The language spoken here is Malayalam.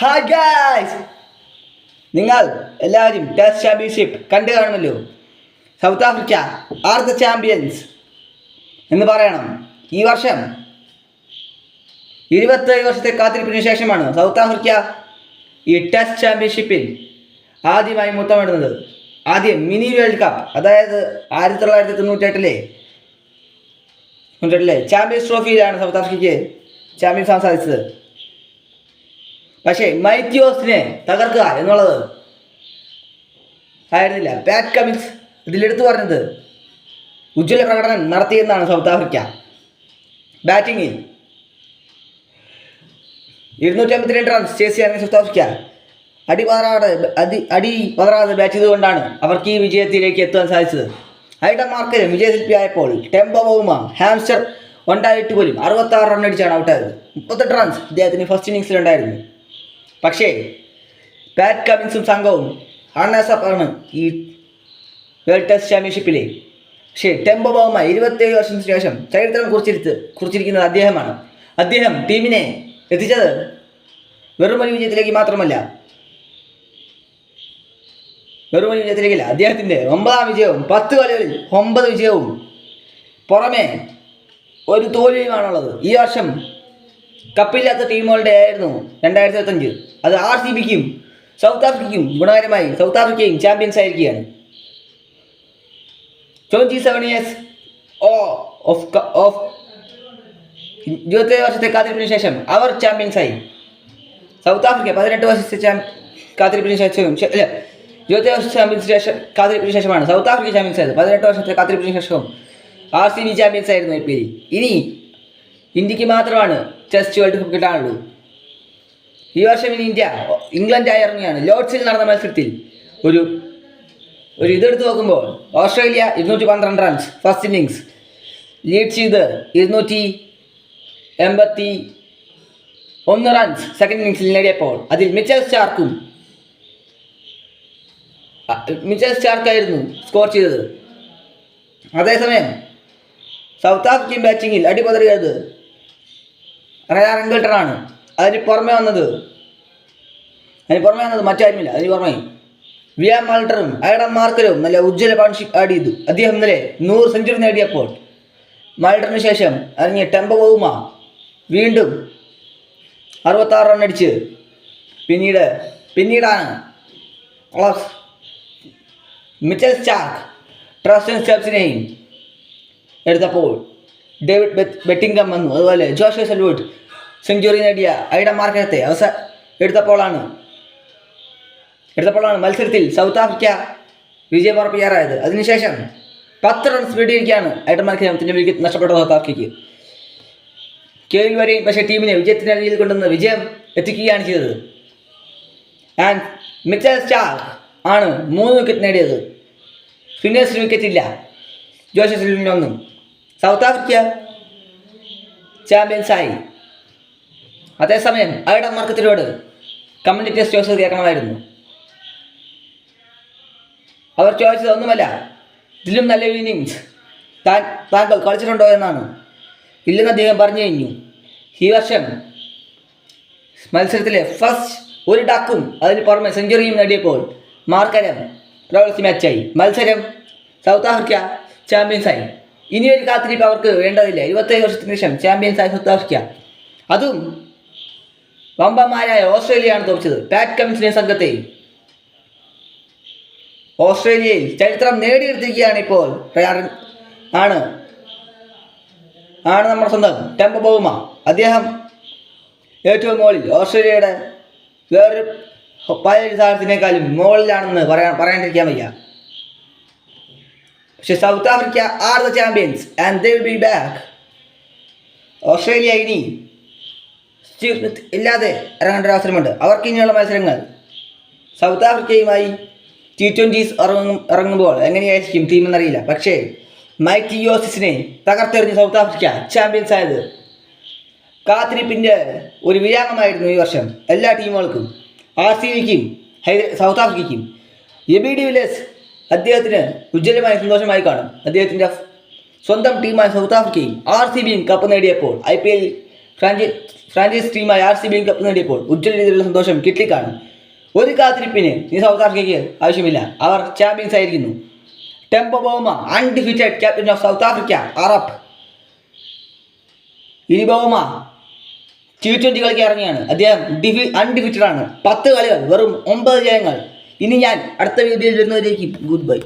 ഹായ് ഗായ്സ്, നിങ്ങൾ എല്ലാവരും ടെസ്റ്റ് ചാമ്പ്യൻഷിപ്പ് കണ്ടു കാണുമല്ലോ. South Africa are the champions എന്ന് പറയണം. ഈ വർഷം 27 വർഷത്തെ കാത്തിരിപ്പിന് ശേഷമാണ് സൗത്ത് ആഫ്രിക്ക ഈ ടെസ്റ്റ് ചാമ്പ്യൻഷിപ്പിൽ ആദ്യമായി മുത്തമിടുന്നത്. ആദ്യം മിനി വേൾഡ് കപ്പ്, അതായത് 1998 ചാമ്പ്യൻസ് ട്രോഫിയിലാണ് സൗത്ത് ആഫ്രിക്കയ്ക്ക് ചാമ്പ്യൻസ് ആവാൻ സാധിച്ചത്. പക്ഷേ മൈത്യോസിനെ തകർക്കുക എന്നുള്ളത് ആയിരുന്നില്ല. പാറ്റ് കമ്മിൻസ് ഇതിലെടുത്തു പറഞ്ഞത് ഉജ്ജ്വല പ്രകടനം നടത്തിയെന്നാണ്. സൗത്ത് ആഫ്രിക്ക ബാറ്റിങ്ങിൽ 252 റൺസ് ചേസ് ചെയ്യാൻ സൗത്ത് ആഫ്രിക്ക അടി പതറാതെ ബാറ്റ് ചെയ്തുകൊണ്ടാണ് അവർക്ക് ഈ വിജയത്തിലേക്ക് എത്താൻ സാധിച്ചത്. ഐഡൻ മാർക്കലും വിജയശില്പിയായപ്പോൾ ടെമ്പോ ബൗമ ഹാംസ്റ്റർ ഉണ്ടായിട്ട് പോലും 66 റൺ അടിച്ചാണ് ഔട്ടായത്. 38 റൺസ് ഇദ്ദേഹത്തിന് ഫസ്റ്റ് ഇന്നിങ്സിലുണ്ടായിരുന്നു. പക്ഷേ പാറ്റ് കമ്മിൻസും സംഘവും അൺഅസപ്പാണ് ഈ വേൾഡ് ടെസ്റ്റ് ചാമ്പ്യൻഷിപ്പിലെ. പക്ഷേ ടെമ്പോ ബൗമ 27 വർഷത്തിന് ശേഷം ചരിത്രം കുറിച്ചിരിക്കുന്നത് അദ്ദേഹമാണ്. അദ്ദേഹം ടീമിനെ എത്തിച്ചത് വെറും ഒരു വിജയത്തിലേക്ക് മാത്രമല്ല, അദ്ദേഹത്തിൻ്റെ 9ാം വിജയവും 10 കളികളിൽ 9 വിജയവും പുറമെ ഒരു തോൽവിയുമാണുള്ളത്. ഈ വർഷം കപ്പില്ലാത്ത ടീമുകളുടെ ആയിരുന്നു 2025. അത് RCBക്കും സൗത്ത് ആഫ്രിക്കയ്ക്കും ഗുണകരമായി. സൗത്ത് ആഫ്രിക്കയും ചാമ്പ്യൻസ് ആയിരിക്കുകയാണ്. 27 years ഓഫ് 27 വർഷത്തെ കാത്തിരിപ്പിന് ശേഷം അവർ ചാമ്പ്യൻസായി. സൗത്ത് ആഫ്രിക്ക 18 വർഷത്തെ കാത്തിരിപ്പിന് ശേഷം 27 വർഷ കാത്തിരിപ്പിന് ശേഷമാണ് സൗത്ത് ആഫ്രിക്ക ചാമ്പ്യൻസ് ആയത്. 18 വർഷത്തെ കാത്തിരിപ്പിന് ശേഷം RCB ചാമ്പ്യൻസ് ആയിരുന്നു IPL. ഇനി ഇന്ത്യക്ക് മാത്രമാണ് ടെസ്റ്റ് വേൾഡ് കപ്പ് കിട്ടാനുള്ളൂ. ഈ വർഷം ഇനി ഇന്ത്യ ഇംഗ്ലണ്ടായി ഇറങ്ങിയാണ്. ലോർഡ്സിൽ നടന്ന മത്സരത്തിൽ ഒരു ഇതെടുത്ത് നോക്കുമ്പോൾ Australia 212 runs first innings lead ചെയ്ത് 281 റൺസ് സെക്കൻഡ് ഇന്നിങ്സിൽ നേടിയപ്പോൾ അതിൽ മിച്ചൽ സ്റ്റാർക്കായിരുന്നു സ്കോർ ചെയ്തത്. അതേസമയം സൗത്ത് ആഫ്രിക്കൻ ബാറ്റിങ്ങിൽ അടിപതറിയത് റയാൻ എംഗിൾട്ടനാണ്. അതിന് പുറമെ വന്നത് മറ്റാരുമില്ല. അതിന് പുറമെ വിയാം മാൾട്ടറും ഐഡൻ മാർക്കലും നല്ല ഉജ്ജ്വല പാർട്ണർഷിപ്പ് ആഡ് ചെയ്തു. അദ്ദേഹം ഇന്നലെ 100 സെഞ്ചുറി നേടിയപ്പോൾ മാൾട്ടറിന് ശേഷം ഇറങ്ങിയ ടെമ്പോ ബൗമ വീണ്ടും 66 റൺ അടിച്ച് പിന്നീടാണ് മിച്ചൽ സ്റ്റാർക്ക് ട്രസ്റ്റൻ സ്റ്റെപ്സിനെയും എടുത്തപ്പോൾ ഡേവിഡ് ബെറ്റിംഗം വന്നു. അതുപോലെ ജോഷ് സെൽവുഡ് സെഞ്ചുറി നേടിയ ഐഡൻ മാർക്കത്തെ എടുത്തപ്പോഴാണ് മത്സരത്തിൽ സൗത്ത് ആഫ്രിക്ക വിജയം ഉറപ്പിക്കാറായത്. അതിനുശേഷം 10 റൺസ് വീടിയിരിക്കുകയാണ് ഐഡൻ മാർക്കത്തിന്റെ വിക്കറ്റ് നഷ്ടപ്പെട്ട സൗത്ത് ആഫ്രിക്കയ്ക്ക്. കെയിൽ വരെയും പക്ഷേ ടീമിനെ വിജയത്തിൻ്റെ അരികിൽ കൊണ്ടുവന്ന് വിജയം എത്തിക്കുകയാണ് ചെയ്തത്. ആൻഡ് മിച്ചൽ സ്റ്റാർക്ക് ആണ് 3 വിക്കറ്റ് നേടിയത്. സ്പിന്നേഴ്സിന് വിക്കറ്റ് ഇല്ല. ജോഷ് സെൽവുഡിനൊന്നും. സൗത്ത് ആഫ്രിക്ക ചാമ്പ്യൻസായി. അതേസമയം ഐഡൻ മാർക്കത്തിനോട് കമന്റേറ്റേഴ്സ് ചോദിച്ചത് കേൾക്കണമായിരുന്നു. അവർ ചോദിച്ചത് ഒന്നുമല്ല, ഇതിലും നല്ല ഇന്നിങ്സ് താങ്കൾ കളിച്ചിട്ടുണ്ടോ എന്നാണ്. ഇല്ലെന്ന് അദ്ദേഹം പറഞ്ഞു കഴിഞ്ഞു. ഈ വർഷം മത്സരത്തിലെ ഫസ്റ്റ് ഒരു ഡക്കും അതിന് പുറമെ സെഞ്ചുറിയും നേടിയപ്പോൾ മാർക്കരം പ്രവൃത്തി മാച്ചായി. മത്സരം സൗത്ത് ആഫ്രിക്ക ചാമ്പ്യൻസായി. ഇനിയൊരു കാത്തിരിപ്പ് അവർക്ക് വേണ്ടതില്ല. 27 വർഷത്തിന് ശേഷം ചാമ്പ്യൻസായ സൗത്ത് ആഫ്രിക്ക, അതും വമ്പന്മാരായ ഓസ്ട്രേലിയയാണ് തോൽപ്പിച്ചത്. പാറ്റ് കമ്മിൻസിനെ സംഘത്തെ ഓസ്ട്രേലിയയിൽ ചരിത്രം നേടിയെടുത്തിരിക്കുകയാണ് ഇപ്പോൾ. ആണ് നമ്മുടെ സ്വന്തം ടെമ്പോ ബൗമ. അദ്ദേഹം ഏറ്റവും മുകളിൽ ഓസ്ട്രേലിയയുടെ വേറൊരു പതിനേഴ് താരത്തിനേക്കാളും മുകളിലാണെന്ന് പറയാണ്ടിരിക്കാൻ വയ്യ. പക്ഷെ south Africa are the champions and they will be back. Australia ഇനി സ്റ്റീവ് സ്മിത്ത് ഇല്ലാതെ ഇറങ്ങേണ്ട ഒരു അവസരമുണ്ട്. അവർക്ക് ഇനിയുള്ള മത്സരങ്ങൾ സൗത്ത് ആഫ്രിക്കയുമായി T20s ഇറങ്ങുമ്പോൾ എങ്ങനെയായിരിക്കും ടീം എന്നറിയില്ല. പക്ഷേ മൈറ്റിയോസിനെ തകർത്തെറിഞ്ഞ് സൗത്ത് ആഫ്രിക്ക ചാമ്പ്യൻസ് ആയത് കാത്തിരിപ്പിൻ്റെ ഒരു വിരാമമായിരുന്നു ഈ വർഷം എല്ലാ ടീമുകൾക്കും. RCBക്കും സൗത്ത് ആഫ്രിക്കയ്ക്കും. എബി ഡിവിലിയേഴ്സ് അദ്ദേഹത്തിന് ഉജ്ജ്വലമായ സന്തോഷമായി കാണും. അദ്ദേഹത്തിൻ്റെ സ്വന്തം ടീമായ സൗത്ത് ആഫ്രിക്കയും RCBയും കപ്പ് നേടിയപ്പോൾ IPL ഫ്രാഞ്ചൈസ് ടീമായ RCB കപ്പ് നേടിയപ്പോൾ ഉജ്ജ്വല രീതിയിലുള്ള സന്തോഷം കിട്ടിക്കാണും. ഒരു കാത്തിരിപ്പിന് ഈ സൗത്ത് ആഫ്രിക്കയ്ക്ക് ആവശ്യമില്ല. അവർ ചാമ്പ്യൻസ് ആയിരിക്കുന്നു. Temba Bavuma undefeated captain of South Africa അറബ്. ഇനി ബൗമ T20 കളിക്ക് ഇറങ്ങിയാണ്. അദ്ദേഹം അൺഡിഫീറ്റഡ് ആണ്. 10 കളികൾ വെറും 9 ജയങ്ങൾ. ഇനി ഞാൻ അടുത്ത വീഡിയോയിൽ വരുന്നവരേക്കും ഗുഡ് ബൈ.